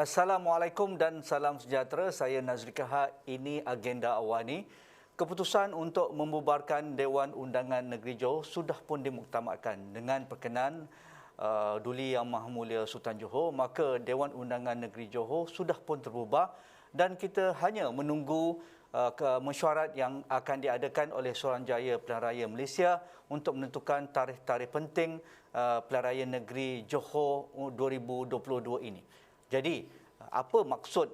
Assalamualaikum dan salam sejahtera. Saya Nazri Kahak. Ini agenda awani. Keputusan untuk membubarkan Dewan Undangan Negeri Johor sudah pun dimuktamadkan dengan perkenan Duli Yang Maha Mulia Sultan Johor. Maka Dewan Undangan Negeri Johor sudah pun terbubar dan kita hanya menunggu mesyuarat yang akan diadakan oleh Suruhanjaya Pilihan Raya Malaysia untuk menentukan tarikh-tarikh penting Pilihan Raya Negeri Johor 2022 ini. Jadi, apa maksud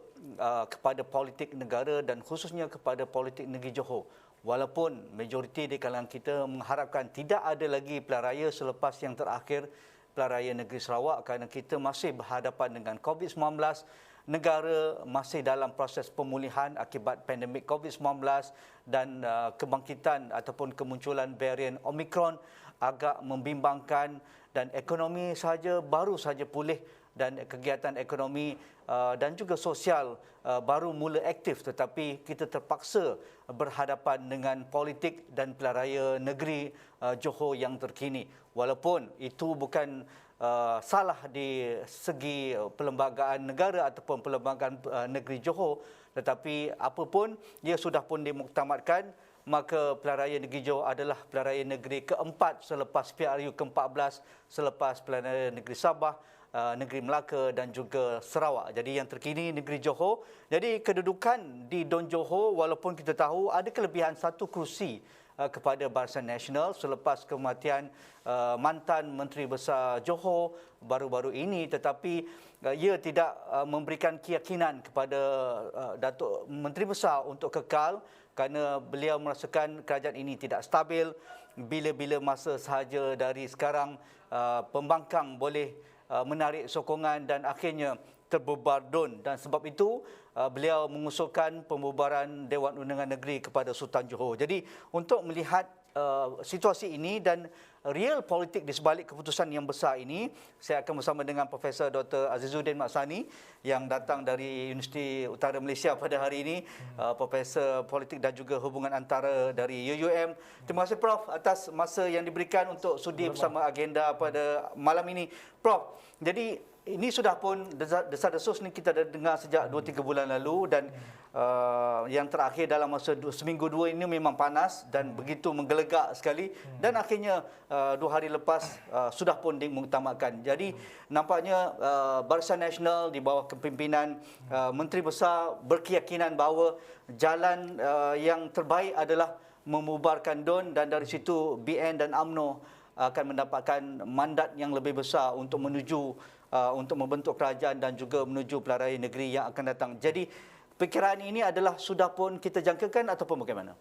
kepada politik negara dan khususnya kepada politik negeri Johor? Walaupun majoriti di kalangan kita mengharapkan tidak ada lagi pilihan raya selepas yang terakhir pilihan raya negeri Sarawak kerana kita masih berhadapan dengan COVID-19, negara masih dalam proses pemulihan akibat pandemik COVID-19 dan kebangkitan ataupun kemunculan varian Omicron agak membimbangkan dan ekonomi baru saja pulih dan kegiatan ekonomi dan juga sosial baru mula aktif, tetapi kita terpaksa berhadapan dengan politik dan pilihan raya negeri Johor yang terkini. Walaupun itu bukan salah di segi perlembagaan negara ataupun perlembagaan negeri Johor, tetapi apapun ia sudah pun dimuktamadkan. Maka pilihan raya negeri Johor adalah pilihan raya negeri keempat selepas PRU ke-14, selepas pilihan raya negeri Sabah, negeri Melaka dan juga Sarawak. Jadi yang terkini negeri Johor. Jadi kedudukan di Don Johor, walaupun kita tahu ada kelebihan satu kerusi kepada Barisan Nasional selepas kematian mantan Menteri Besar Johor baru-baru ini, tetapi ia tidak memberikan keyakinan kepada Datuk Menteri Besar untuk kekal kerana beliau merasakan kerajaan ini tidak stabil. Bila-bila masa sahaja dari sekarang pembangkang boleh menarik sokongan dan akhirnya terbubar DUN, dan sebab itu beliau mengusulkan pembubaran Dewan Undangan Negeri kepada Sultan Johor. Jadi untuk melihat situasi ini dan real politik di sebalik keputusan yang besar ini, saya akan bersama dengan Profesor Dr. Azizuddin Maksani yang datang dari Universiti Utara Malaysia pada hari ini, Profesor Politik dan juga Hubungan Antara dari UUM. Terima kasih Prof atas masa yang diberikan untuk sudi bersama agenda pada malam ini. Prof, jadi ini sudah pun desas-desus ni kita dah dengar sejak 2-3 bulan lalu, dan yang terakhir dalam masa seminggu dua ini memang panas dan begitu menggelegak sekali, dan akhirnya 2 hari lepas sudah pun dimuktamadkan. Jadi nampaknya Barisan Nasional di bawah kepimpinan Menteri Besar berkeyakinan bahawa jalan yang terbaik adalah membubarkan DUN, dan dari situ BN dan UMNO akan mendapatkan mandat yang lebih besar untuk menuju untuk membentuk kerajaan dan juga menuju pilihan raya negeri yang akan datang. Jadi perkiraan ini adalah sudah pun kita jangkakan ataupun bagaimana?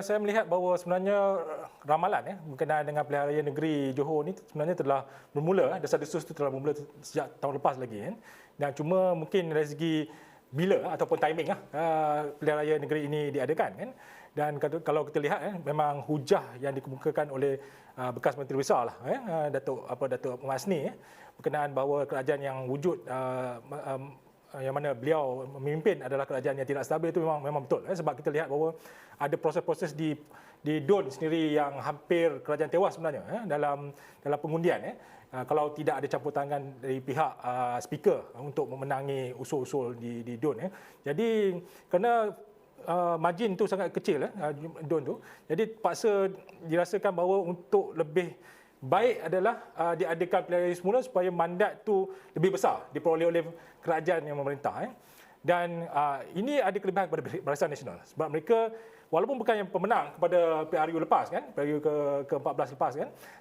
Saya melihat bahawa sebenarnya ramalan berkenaan dengan pilihan raya negeri Johor ni sebenarnya telah bermula, desas-desus itu telah bermula sejak tahun lepas lagi kan. Dan cuma mungkin dari segi bila ataupun timing pilihan raya negeri ini diadakan kan. Dan kalau kita lihat memang hujah yang dikemukakan oleh bekas Menteri Besar lah, Datuk Masni berkenaan bahawa kerajaan yang wujud yang mana beliau memimpin adalah kerajaan yang tidak stabil, itu memang betul sebab kita lihat bahawa ada proses-proses di DUN sendiri yang hampir kerajaan tewas sebenarnya dalam pengundian kalau tidak ada campur tangan dari pihak speaker untuk memenangi usul-usul di DUN Jadi kerana margin tu sangat kecil DUN tu, jadi paksa dirasakan bahawa untuk lebih baik adalah diadakan pilihan raya semula supaya mandat tu lebih besar diperoleh oleh kerajaan yang memerintah dan ini ada kelebihan kepada Barisan Nasional sebab mereka walaupun bukan yang pemenang kepada PRU lepas PRU ke-14 lepas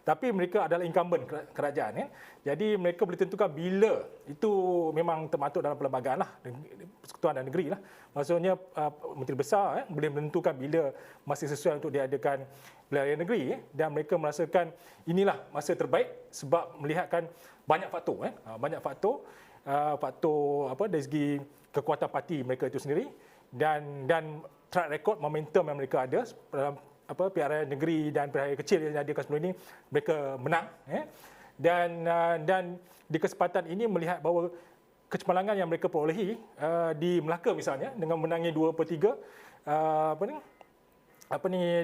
tapi mereka adalah incumbent kerajaan jadi mereka boleh tentukan bila, itu memang termaktub dalam perlembagaan lah, Persekutuan dan Negeri lah. Maksudnya Menteri Besar boleh menentukan bila masih sesuai untuk diadakan pilihan raya negeri dan mereka merasakan inilah masa terbaik sebab melihatkan banyak faktor banyak faktor dari segi kekuatan parti mereka itu sendiri dan track record momentum yang mereka ada dalam pilihan raya negeri dan pilihan raya kecil yang diadakan sebelum ini, mereka menang dan di kesempatan ini melihat bahawa kecemerlangan yang mereka perolehi di Melaka misalnya dengan menangi 2/3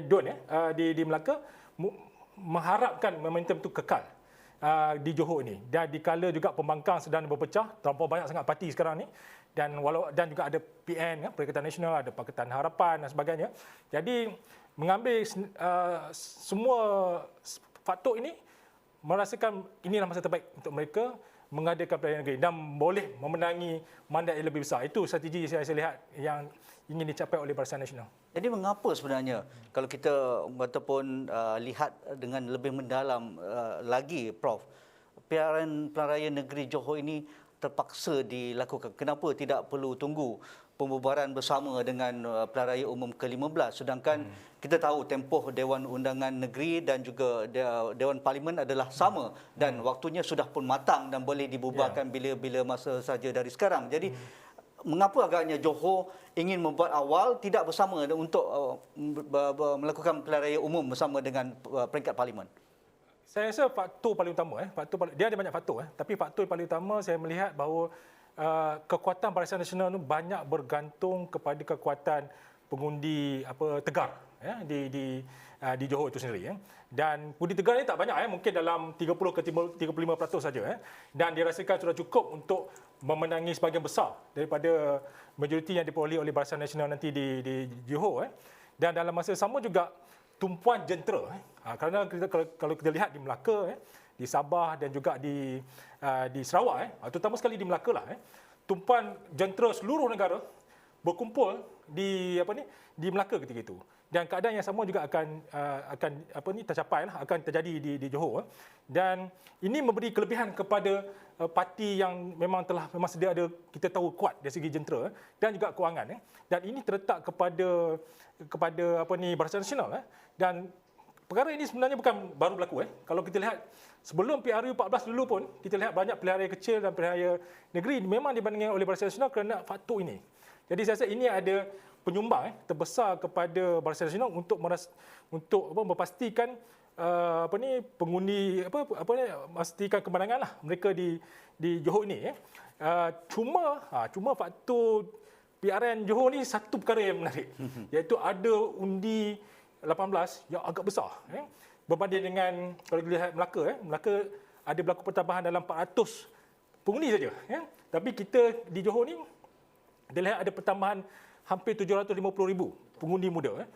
DUN di Melaka, mengharapkan momentum itu kekal. di Johor ini. Dan dikala juga pembangkang sedang berpecah, terlampau banyak sangat parti sekarang ni. Dan juga ada PN, Perikatan Nasional, ada Pakatan Harapan dan sebagainya. Jadi mengambil semua faktor ini, merasakan inilah masa terbaik untuk mereka mengadakan pilihan negeri dan boleh memenangi mandat yang lebih besar. Itu strategi saya lihat yang ingin dicapai oleh Barisan Nasional. Jadi mengapa sebenarnya kalau kita ataupun lihat dengan lebih mendalam lagi, Prof, pilihan raya negeri Johor ini terpaksa dilakukan? Kenapa tidak perlu tunggu pembubaran bersama dengan pilihan raya umum ke-15, sedangkan kita tahu tempoh Dewan Undangan Negeri dan juga Dewan Parlimen adalah sama dan waktunya sudah pun matang dan boleh dibubarkan bila-bila masa saja dari sekarang. Jadi mengapa agaknya Johor ingin membuat awal tidak bersama untuk melakukan pilihan raya umum bersama dengan peringkat Parlimen? Saya rasa faktor paling utama, dia ada banyak faktor, tapi faktor yang paling utama saya melihat bahawa kekuatan Barisan Nasional itu banyak bergantung kepada kekuatan pengundi tegar di Johor itu sendiri. Dan pengundi tegar ini tak banyak, mungkin dalam 30 ke 35% saja. Dan dirasakan sudah cukup untuk memenangi sebahagian besar daripada majoriti yang diperoleh oleh Barisan Nasional nanti di Johor. Dan dalam masa sama juga tumpuan jentera. Kerana kalau kita lihat di Melaka, di Sabah dan juga di Sarawak, terutama sekali di Melaka lah, tumpuan jentera seluruh negara berkumpul di Melaka ketika itu. Dan keadaan yang sama juga akan tercapai lah, akan terjadi di Johor. Dan ini memberi kelebihan kepada parti yang memang sedia ada, kita tahu, kuat dari segi jentera dan juga kewangan. Dan ini terletak kepada Barisan Nasional. Dan perkara ini sebenarnya bukan baru berlaku. Kalau kita lihat sebelum PRU 14 dulu pun, kita lihat banyak pilihan raya kecil dan pilihan raya negeri memang dibandingkan oleh Barisan Nasional kerana faktor ini. Jadi saya rasa ini ada penyumbang terbesar kepada Barisan Nasional untuk memastikan pengundi memastikan kemenangan lah mereka di Johor ini. Cuma faktor PRN Johor ni satu perkara yang menarik, iaitu ada undi 18 yang agak besar berbanding dengan kalau kita lihat Melaka ada berlaku pertambahan dalam 400 pengundi saja. Tapi kita di Johor ni kita lihat ada pertambahan hampir 750,000 pengundi muda.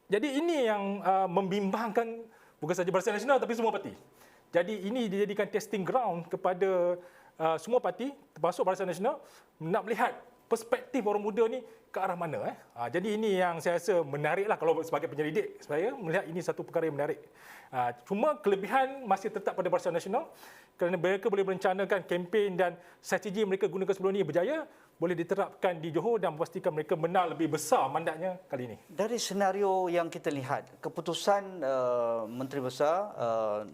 Jadi ini yang membimbangkan bukan saja Barisan Nasional tapi semua parti. Jadi ini dijadikan testing ground kepada semua parti termasuk Barisan Nasional nak melihat perspektif orang muda ni ke arah mana. Jadi ini yang saya rasa menariklah kalau sebagai penyelidik saya melihat ini satu perkara yang menarik. Cuma kelebihan masih tetap pada Barisan Nasional kerana mereka boleh merencanakan kempen dan strategi mereka gunakan sebelum ini berjaya boleh diterapkan di Johor dan memastikan mereka menang lebih besar mandatnya kali ini. Dari senario yang kita lihat, keputusan Menteri Besar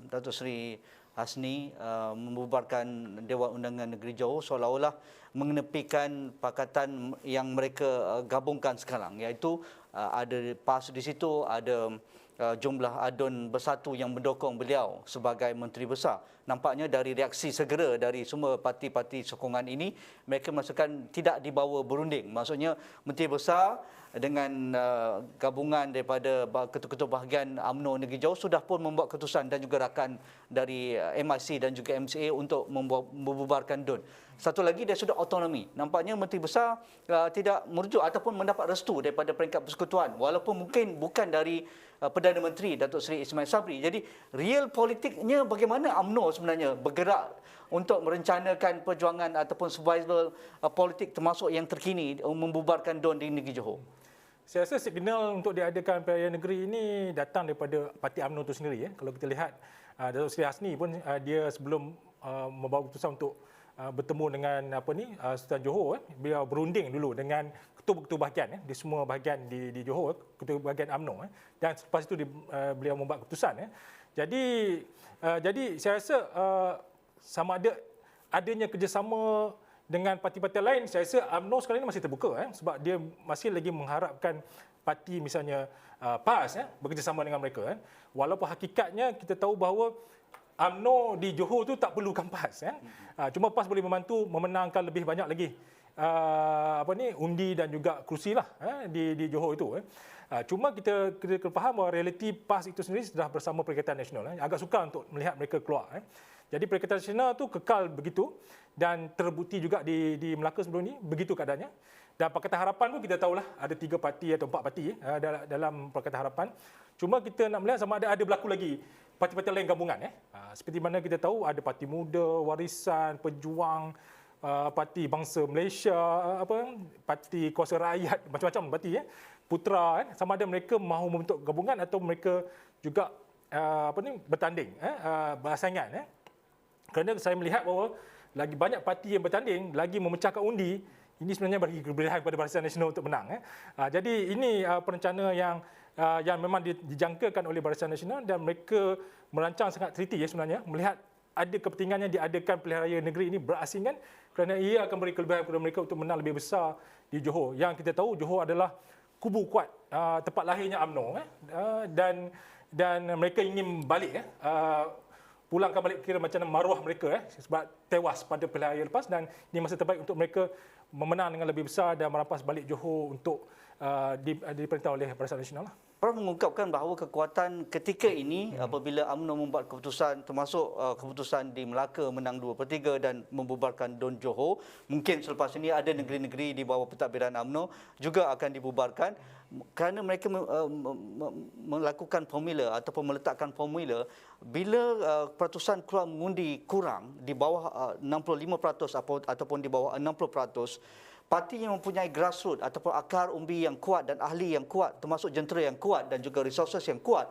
Datuk Seri Hasni membubarkan Dewan Undangan Negeri Johor seolah-olah mengenepikan pakatan yang mereka gabungkan sekarang, iaitu ada PAS di situ, ada jumlah ADUN Bersatu yang mendukung beliau sebagai Menteri Besar. Nampaknya dari reaksi segera dari semua parti-parti sokongan ini, mereka merasakan tidak dibawa berunding. Maksudnya Menteri Besar dengan gabungan daripada ketua-ketua bahagian UMNO Negeri Johor sudah pun membuat keputusan dan juga rakan dari MIC dan juga MCA untuk membubarkan DUN. Satu lagi dari sudut autonomi, nampaknya Menteri Besar tidak merujuk ataupun mendapat restu daripada peringkat persekutuan, walaupun mungkin bukan dari Perdana Menteri Datuk Seri Ismail Sabri. Jadi real politiknya bagaimana UMNO sebenarnya bergerak untuk merencanakan perjuangan ataupun survival politik termasuk yang terkini membubarkan DUN di negeri Johor? Saya rasa signal untuk diadakan pilihan negeri ini datang daripada parti UMNO itu sendiri. Kalau kita lihat Datuk Seri Hasni pun dia sebelum membawa keputusan untuk bertemu dengan Sultan Johor, beliau berunding dulu dengan ketua-ketua bahagian di semua bahagian di Johor, ketua bahagian UMNO, dan selepas itu beliau membuat keputusan. Jadi saya rasa sama adanya kerjasama dengan parti-parti lain, saya rasa UMNO sekarang ini masih terbuka sebab dia masih lagi mengharapkan parti misalnya PAS bekerjasama dengan mereka. Walaupun hakikatnya kita tahu bahawa UMNO di Johor tu tak perlukan PAS. Cuma PAS boleh membantu memenangkan lebih banyak lagi undi dan juga kerusi lah di Johor itu. Cuma kita kena faham bahawa realiti PAS itu sendiri sudah bersama Perikatan Nasional. Agak sukar untuk melihat mereka keluar. Jadi Perikatan Nasional tu kekal begitu dan terbukti juga di Melaka sebelum ni begitu keadaannya. Dan Pakatan Harapan pun kita tahulah ada 3 parti atau 4 parti dalam Pakatan Harapan. Cuma kita nak melihat sama ada berlaku lagi parti-parti lain gabungan. Seperti mana kita tahu ada Parti Muda, Warisan, Pejuang, Parti Bangsa Malaysia, Parti Kuasa Rakyat, macam-macam parti Putra, sama ada mereka mahu membentuk gabungan atau mereka juga bertanding, bersaingan. Kerana saya melihat bahawa lagi banyak parti yang bertanding, lagi memecahkan undi, ini sebenarnya bagi kelebihan kepada Barisan Nasional untuk menang. Jadi ini perencana yang memang dijangkakan oleh Barisan Nasional dan mereka merancang sangat teliti sebenarnya melihat ada kepentingannya diadakan pilihan raya negeri ini berasingan kerana ia akan beri kelebihan kepada mereka untuk menang lebih besar di Johor. Yang kita tahu Johor adalah kubu kuat, tempat lahirnya UMNO, dan mereka ingin balik, pulangkan balik kira macam maruah mereka sebab tewas pada pilihan raya lepas, dan ini masa terbaik untuk mereka memenang dengan lebih besar dan merampas balik Johor untuk diperintah oleh Barisan Nasional. Prof mengungkapkan bahawa kekuatan ketika ini apabila UMNO membuat keputusan termasuk keputusan di Melaka menang 2/3 dan membubarkan DUN Johor, mungkin selepas ini ada negeri-negeri di bawah pentadbiran UMNO juga akan dibubarkan kerana mereka melakukan formula ataupun meletakkan formula bila peratusan keluar mengundi kurang di bawah 65% ataupun di bawah 60%, parti yang mempunyai grassroots ataupun akar umbi yang kuat dan ahli yang kuat, termasuk jentera yang kuat dan juga resources yang kuat,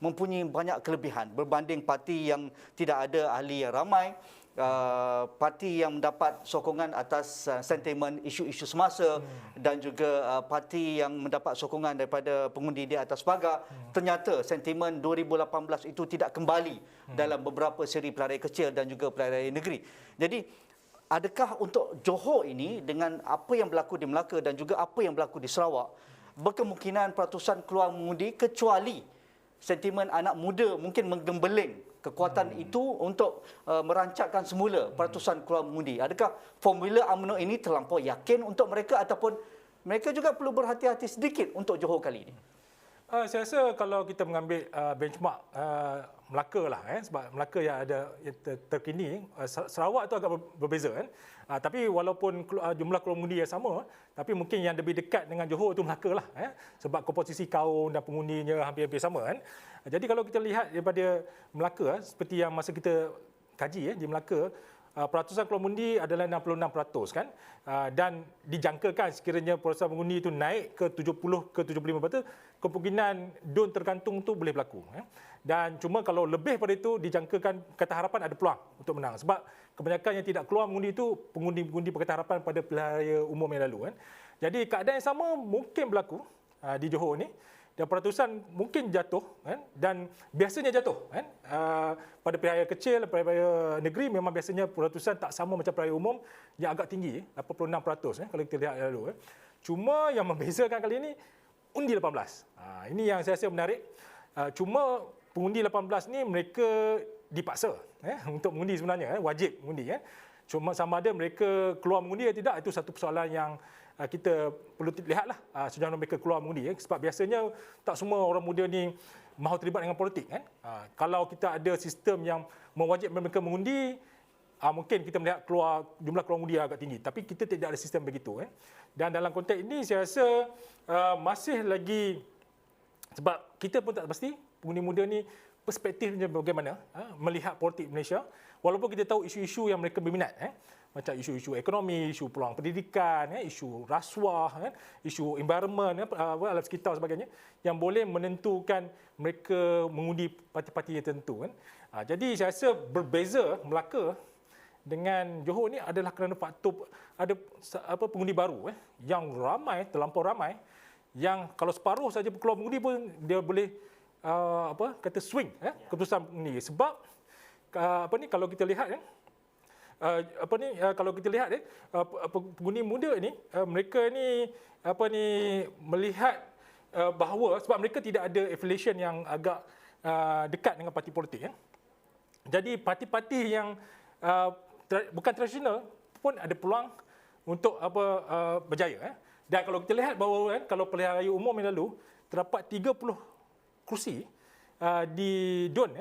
mempunyai banyak kelebihan berbanding parti yang tidak ada ahli yang ramai, parti yang mendapat sokongan atas sentimen isu-isu semasa dan juga parti yang mendapat sokongan daripada pengundi di atas pagar. Ternyata sentimen 2018 itu tidak kembali dalam beberapa seri pilihan raya kecil dan juga pilihan raya negeri. Jadi adakah untuk Johor ini dengan apa yang berlaku di Melaka dan juga apa yang berlaku di Sarawak, berkemungkinan peratusan keluar mengundi kecuali sentimen anak muda mungkin menggembeling kekuatan itu untuk merancangkan semula peratusan keluar mengundi? Adakah formula UMNO ini terlampau yakin untuk mereka ataupun mereka juga perlu berhati-hati sedikit untuk Johor kali ini? Saya rasa kalau kita mengambil benchmark Melaka lah, sebab Melaka yang ada yang terkini, Sarawak itu agak berbeza tapi walaupun jumlah keluar mengundi yang sama, tapi mungkin yang lebih dekat dengan Johor itu Melaka lah, sebab komposisi kaum dan pengundinya hampir-hampir sama Jadi kalau kita lihat daripada Melaka, seperti yang masa kita kaji di Melaka, peratusan keluar mengundi adalah 66% dan dijangkakan sekiranya peratusan mengundi itu naik ke 70 ke 75%, kemungkinan DUN tergantung tu boleh berlaku. Dan cuma kalau lebih pada itu dijangkakan Pakatan Harapan ada peluang untuk menang sebab kebanyakan yang tidak keluar mengundi itu pengundi-pengundi Pakatan Harapan pada pilihan raya umum yang lalu Jadi keadaan yang sama mungkin berlaku di Johor ni. Dan peratusan mungkin jatuh dan biasanya jatuh pada pilihan raya kecil, pilihan raya negeri memang biasanya peratusan tak sama macam pilihan raya umum yang agak tinggi 86% kalau kita lihat lalu Cuma yang membezakan kali ini undi 18. Ini yang saya rasa menarik. Cuma pengundi 18 ni mereka dipaksa untuk mengundi sebenarnya, wajib mengundi Cuma sama ada mereka keluar mengundi atau tidak, itu satu persoalan yang kita perlu lihatlah sejauh mana mereka keluar mengundi sebab biasanya tak semua orang muda ni mahu terlibat dengan politik Kalau kita ada sistem yang mewajibkan mereka mengundi, mungkin kita melihat jumlah keluar mengundi agak tinggi, tapi kita tidak ada sistem begitu Dan dalam konteks ini saya rasa masih lagi, sebab kita pun tak pasti pengundi muda ni perspektifnya bagaimana melihat politik Malaysia, walaupun kita tahu isu-isu yang mereka berminat macam isu-isu ekonomi, isu peluang pendidikan, isu rasuah, isu environment, alam sekitar sebagainya yang boleh menentukan mereka mengundi parti-parti yang tertentu Jadi saya rasa berbeza Melaka dengan Johor ni adalah kerana faktor ada pengundi baru yang ramai, terlampau ramai, yang kalau separuh saja keluar mengundi pun dia boleh swing keputusan ni sebab kalau kita lihat kalau kita lihat pengundi muda ni mereka ni melihat bahawa sebab mereka tidak ada affiliation yang agak dekat dengan parti politik Jadi parti-parti yang bukan tradisional pun ada peluang untuk berjaya. Dan kalau kita lihat bahawa kalau pilihan raya umum yang lalu terdapat 30 kursi di DUN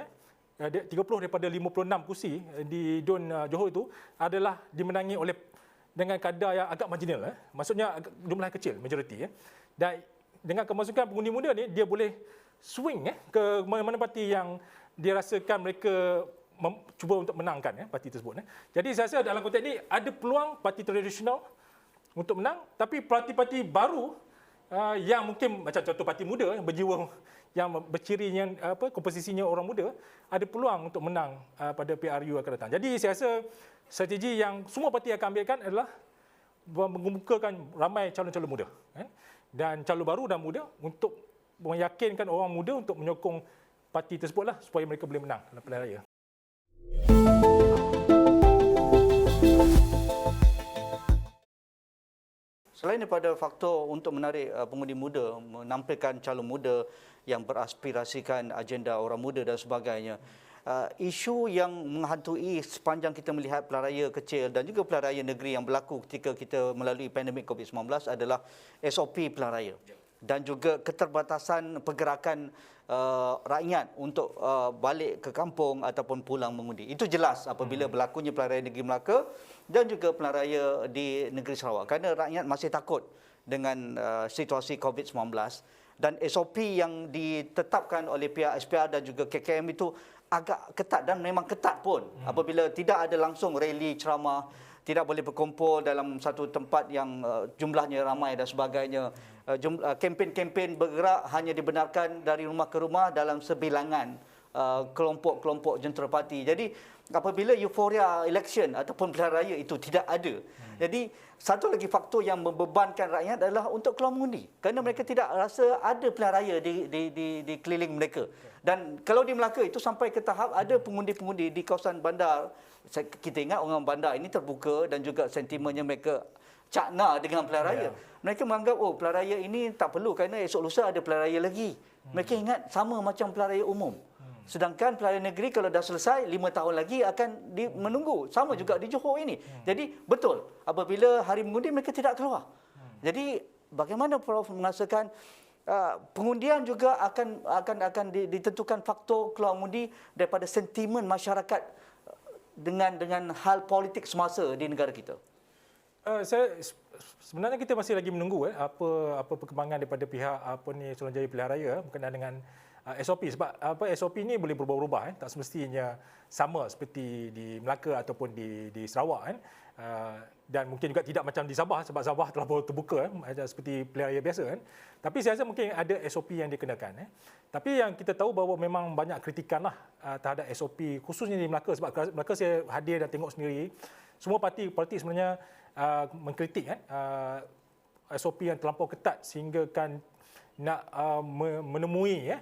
30 daripada 56 kursi di DUN Johor itu adalah dimenangi oleh dengan kadar yang agak marginal. Maksudnya jumlah kecil, majoriti. Dan dengan kemasukan pengundi muda ni, dia boleh swing ke mana-mana parti yang dia rasakan mereka cuba untuk menangkan parti tersebut. Jadi saya rasa dalam konteks ini ada peluang parti tradisional untuk menang, tapi parti-parti baru yang mungkin macam contoh parti muda yang berjiwa yang bercirinya komposisinya orang muda ada peluang untuk menang pada PRU akan datang. Jadi saya rasa strategi yang semua parti akan ambilkan adalah mengemukakan ramai calon-calon muda dan calon baru dan muda untuk meyakinkan orang muda untuk menyokong parti tersebutlah supaya mereka boleh menang dalam pilihan raya. Selain daripada faktor untuk menarik pengundi muda, menampilkan calon muda yang beraspirasikan agenda orang muda dan sebagainya, isu yang menghantui sepanjang kita melihat pilihan raya kecil dan juga pilihan raya negeri yang berlaku ketika kita melalui pandemik COVID-19 adalah SOP pilihan raya dan juga keterbatasan pergerakan rakyat untuk balik ke kampung ataupun pulang mengundi. Itu jelas apabila berlakunya pilihan raya negeri Melaka dan juga pilihan raya di negeri Sarawak, kerana rakyat masih takut dengan situasi COVID-19 dan SOP yang ditetapkan oleh pihak SPR dan juga KKM itu agak ketat dan memang ketat pun apabila tidak ada langsung rally ceramah, tidak boleh berkumpul dalam satu tempat yang jumlahnya ramai dan sebagainya. Kempen-kempen bergerak hanya dibenarkan dari rumah ke rumah dalam sebilangan kelompok-kelompok jentera parti. Jadi apabila euforia election ataupun pilihan raya itu tidak ada. Jadi satu lagi faktor yang membebankan rakyat adalah untuk keluar mengundi, kerana mereka tidak rasa ada pilihan raya di keliling mereka. Dan kalau di Melaka itu sampai ke tahap ada pengundi-pengundi di kawasan bandar. Kita ingat orang bandar ini terbuka dan juga sentimennya mereka cakna dengan pilihan raya. Mereka menganggap pilihan raya ini tak perlu kerana esok lusa ada pilihan raya lagi. Mereka ingat sama macam pilihan raya umum. Sedangkan pilihan raya negeri kalau dah selesai 5 tahun lagi akan menunggu. Sama juga di Johor ini. Jadi betul apabila hari mengundi mereka tidak keluar. Jadi bagaimana Prof merasakan pengundian juga akan ditentukan faktor keluar mengundi daripada sentimen masyarakat dengan hal politik semasa di negara kita? Sebenarnya kita masih lagi menunggu apa perkembangan daripada pihak Suruhanjaya Pilihan Raya berkenaan dengan SOP, sebab SOP ini boleh berubah-ubah, tak semestinya sama seperti di Melaka ataupun di Sarawak dan mungkin juga tidak macam di Sabah, sebab Sabah telah terbuka seperti pilihan raya biasa Tapi saya rasa mungkin ada SOP yang dikenakan Tapi yang kita tahu bahawa memang banyak kritikan terhadap SOP khususnya di Melaka, sebab Melaka saya hadir dan tengok sendiri semua parti sebenarnya mengkritik SOP yang terlampau ketat sehingga kan nak menemui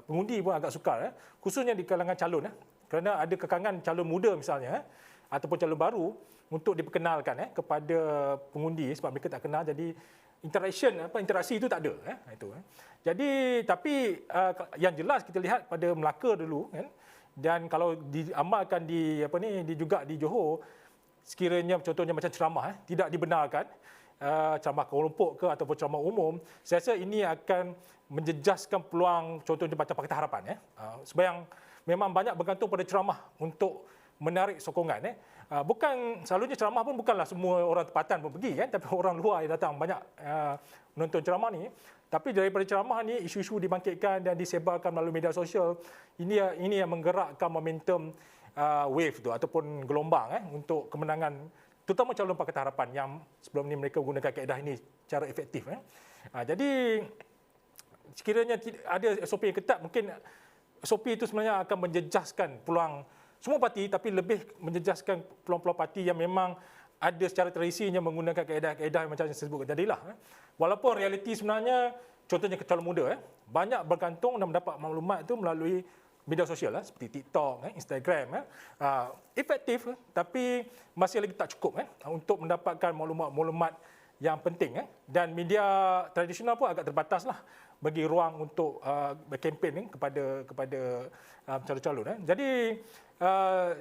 pengundi pun agak sukar khususnya di kalangan calon kerana ada kekangan calon muda misalnya ataupun calon baru untuk diperkenalkan kepada pengundi sebab mereka tak kenal, jadi interaksi itu tak ada Jadi tapi yang jelas kita lihat pada Melaka dulu dan kalau diamalkan juga di Johor, sekiranya contohnya macam ceramah tidak dibenarkan, ceramah kelompok ke ataupun ceramah umum, saya rasa ini akan menjejaskan peluang contohnya macam Pakatan Harapan sebab yang memang banyak bergantung pada ceramah untuk menarik sokongan bukan selalunya ceramah pun bukanlah semua orang tempatan pun pergi tapi orang luar yang datang banyak menonton ceramah ni. Tapi daripada ceramah ni isu-isu dibangkitkan dan disebarkan melalui media sosial, ini yang menggerakkan momentum wave tu ataupun gelombang untuk kemenangan terutama calon Pakatan Harapan yang sebelum ni mereka menggunakan kaedah ini secara efektif Jadi sekiranya ada SOP yang ketat, mungkin SOP itu sebenarnya akan menjejaskan peluang semua parti, tapi lebih menjejaskan peluang-peluang parti yang memang ada secara tradisinya menggunakan kaedah-kaedah macam yang saya sebut tadilah. Walaupun realiti sebenarnya contohnya calon muda banyak bergantung dan mendapat maklumat itu melalui media sosial seperti TikTok, Instagram efektif tapi masih lagi tak cukup untuk mendapatkan maklumat-maklumat yang penting dan media tradisional pun agak terbataslah bagi ruang untuk berkempen kepada calon-calon. Jadi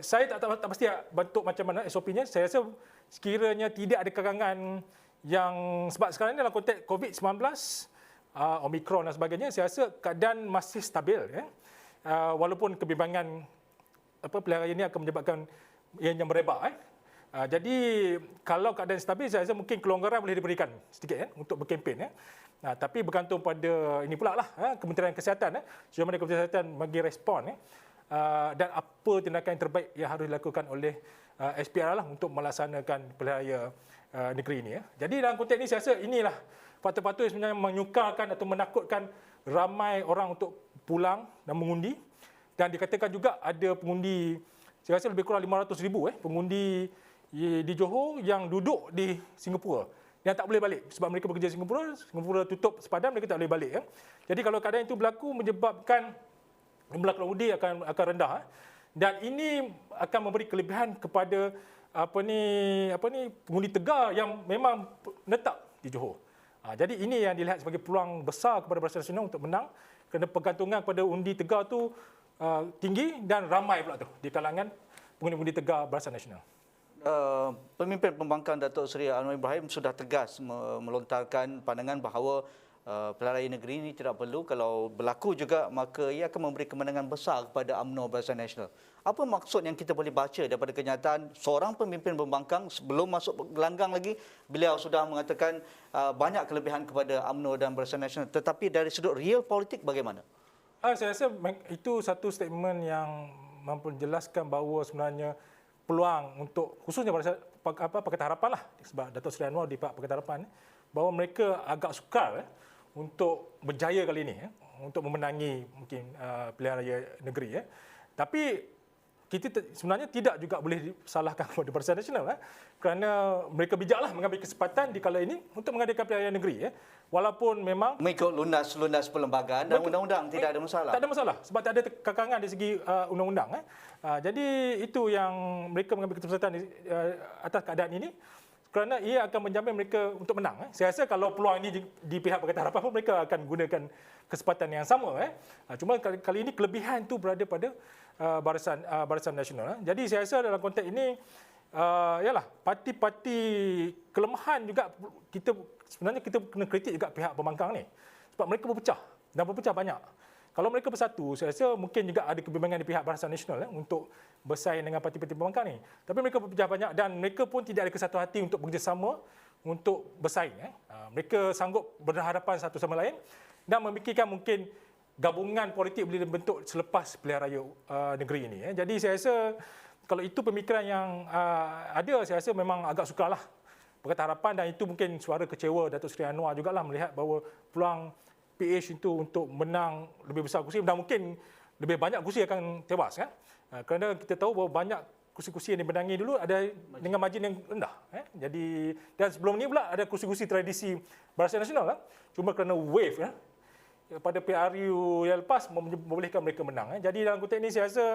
saya tak pasti bentuk macam mana SOP-nya. Saya rasa sekiranya tidak ada kekangan yang, sebab sekarang ini dalam konteks COVID-19, Omicron dan sebagainya, saya rasa keadaan masih stabil. Walaupun kebimbangan pilihan raya ini akan menyebabkan ianya merebak. Jadi kalau keadaan stabil, saya rasa mungkin kelonggaran boleh diberikan sedikit untuk berkempen. Tapi bergantung pada ini pula lah, Kementerian Kesihatan, sejauh mana Kementerian Kesihatan bagi respon dan apa tindakan yang terbaik yang harus dilakukan oleh SPR lah untuk melaksanakan pilihan raya negeri ini. Jadi dalam konteks ini saya rasa inilah faktor-faktor yang sebenarnya menyukarkan atau menakutkan ramai orang untuk pulang dan mengundi. Dan dikatakan juga ada pengundi, saya rasa lebih kurang 500,000 pengundi di Johor yang duduk di Singapura yang tak boleh balik sebab mereka bekerja di Singapura tutup sepadan, mereka tak boleh balik. Jadi kalau keadaan itu berlaku, menyebabkan jumlah pengundi akan rendah. Dan ini akan memberi kelebihan kepada pengundi tegar yang memang menetap di Johor. Jadi ini yang dilihat sebagai peluang besar kepada Barisan Nasional untuk menang, kerana pergantungan kepada undi tegar tu tinggi dan ramai pula tu di kalangan pengundi-pengundi tegar Barisan Nasional. Pemimpin pembangkang Datuk Seri Anwar Ibrahim sudah tegas melontarkan pandangan bahawa pilihan raya negeri ini tidak perlu. Kalau berlaku juga, maka ia akan memberi kemenangan besar kepada UMNO Barisan Nasional. Apa maksud yang kita boleh baca daripada kenyataan seorang pemimpin pembangkang sebelum masuk gelanggang lagi, beliau sudah mengatakan banyak kelebihan kepada UMNO dan Barisan Nasional. Tetapi dari sudut real politik bagaimana? Saya rasa itu satu statement yang mampu menjelaskan bahawa sebenarnya peluang untuk, khususnya Pakatan Harapan lah, sebab Datuk Seri Anwar di Pakatan Harapan, bahawa mereka agak sukar untuk berjaya kali ini, untuk memenangi mungkin pilihan raya negeri. Tapi kita sebenarnya tidak juga boleh disalahkan kepada Barisan Nasional, kerana mereka bijaklah mengambil kesempatan di kala ini untuk mengadakan pilihan raya negeri. Walaupun memang mengikut lunas perlembagaan dan undang-undang, tidak ada masalah. Tak ada masalah sebab tak ada kekangan dari segi undang-undang. Jadi itu yang mereka mengambil kesempatan atas keadaan ini, kerana ia akan menjamin mereka untuk menang. Saya rasa kalau peluang ini di pihak Pakatan Harapan pun, mereka akan gunakan kesempatan yang sama. Cuma kali ini kelebihan itu berada pada Barisan Nasional. Jadi saya rasa dalam konteks ini, yalah, parti-parti kelemahan juga sebenarnya kita kena kritik juga pihak pembangkang ni. Sebab mereka berpecah dan berpecah banyak. Kalau mereka bersatu, saya rasa mungkin juga ada kebimbangan di pihak Barisan Nasional untuk bersaing dengan parti-parti pembangkang ni. Tapi mereka berpecah banyak dan mereka pun tidak ada kesatu hati untuk bekerjasama untuk bersaing. Mereka sanggup berhadapan satu sama lain dan memikirkan mungkin gabungan politik boleh dibentuk selepas pilihan raya negeri ini. Jadi saya rasa kalau itu pemikiran yang ada, saya rasa memang agak sukarlah Pakatan Harapan, dan itu mungkin suara kecewa Datuk Seri Anwar jugalah melihat bahawa peluang PH itu untuk menang lebih besar kursi dan mungkin lebih banyak kursi akan tewas. Kerana kita tahu bahawa banyak kursi-kursi yang dimenangi dulu ada dengan margin yang rendah. Jadi, dan sebelum ni pula ada kursi-kursi tradisi Barisan Nasional. Cuma kerana wave pada PRU yang lepas membolehkan mereka menang. Jadi dalam konteks ini saya rasa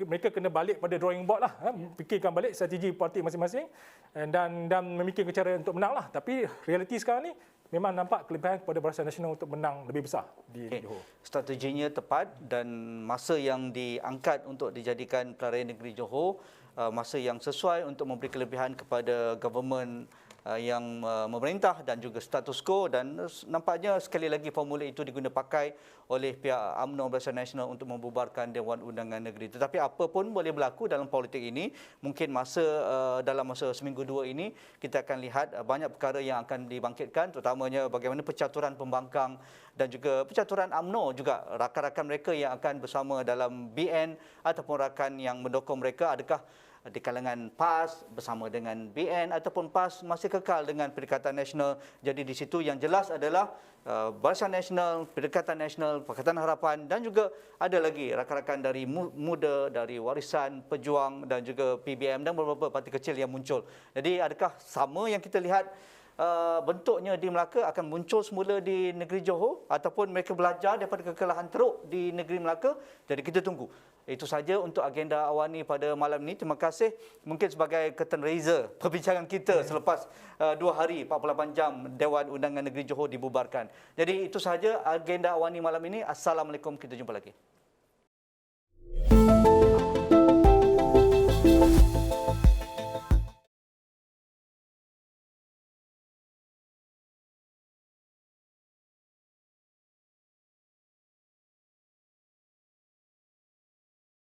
mereka kena balik pada drawing board lah, fikirkan balik strategi parti masing-masing dan memikirkan cara untuk menang lah. Tapi realiti sekarang ni memang nampak kelebihan kepada Barisan Nasional untuk menang lebih besar di Johor. Strateginya tepat dan masa yang diangkat untuk dijadikan pilihan raya negeri Johor, masa yang sesuai untuk memberi kelebihan kepada government yang memerintah dan juga status quo, dan nampaknya sekali lagi formula itu diguna pakai oleh pihak UMNO Barisan Nasional untuk membubarkan Dewan Undangan Negeri. Tetapi apa pun boleh berlaku dalam politik ini. Mungkin dalam masa seminggu dua ini kita akan lihat banyak perkara yang akan dibangkitkan, terutamanya bagaimana percaturan pembangkang dan juga percaturan UMNO juga, rakan-rakan mereka yang akan bersama dalam BN ataupun rakan yang mendukung mereka, adakah di kalangan PAS bersama dengan BN ataupun PAS masih kekal dengan Perikatan Nasional. Jadi di situ yang jelas adalah Barisan Nasional, Perikatan Nasional, Pakatan Harapan dan juga ada lagi rakan-rakan dari Muda, dari Warisan, Pejuang dan juga PBM dan beberapa parti kecil yang muncul. Jadi adakah sama yang kita lihat bentuknya di Melaka akan muncul semula di negeri Johor ataupun mereka belajar daripada kekalahan teruk di negeri Melaka? Jadi kita tunggu Itu saja untuk agenda Awani pada malam ini. Terima kasih. Mungkin sebagai curtain raiser perbincangan kita selepas 2 hari 48 jam Dewan Undangan Negeri Johor dibubarkan. Jadi itu sahaja agenda Awani malam ini. Assalamualaikum, kita jumpa lagi.